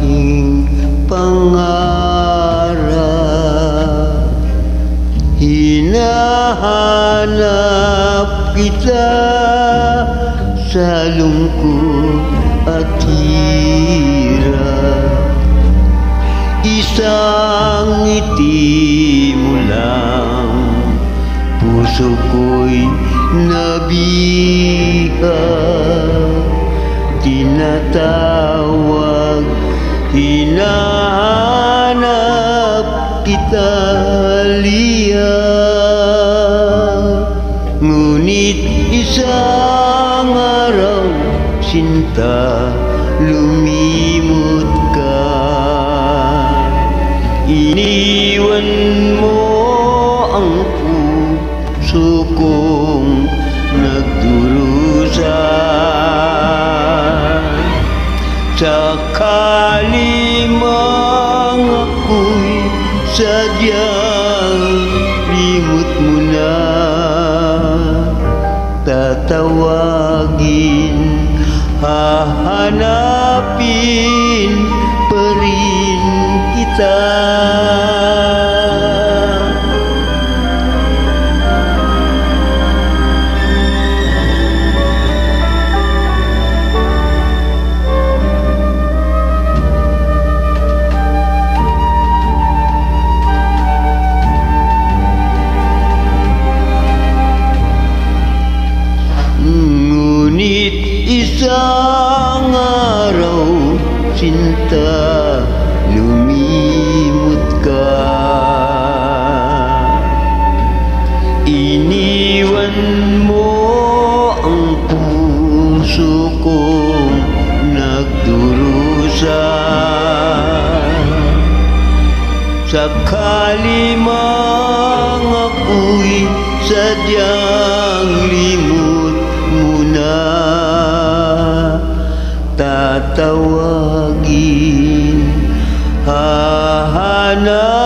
aking pangarap. Hinahanap kita sa lungkot at hirap. Isang ngiti mo lang, puso ko'y nabihag. Tinatawag, hinahanap kita liya. Ngunit isang araw, sinta, lumimot ka. Iniwan mo ang puso kong nagdurusa. Sakali mang ako'y sadyang limot mo na, tatawagin, hahanapin pa rin kita. Ngunit isang araw, sinta, lumimot ka. Iniwan mo ang puso kong nagdurusa. Sakali mang ako'y sadyang limot muna, tatawagin, hahanapin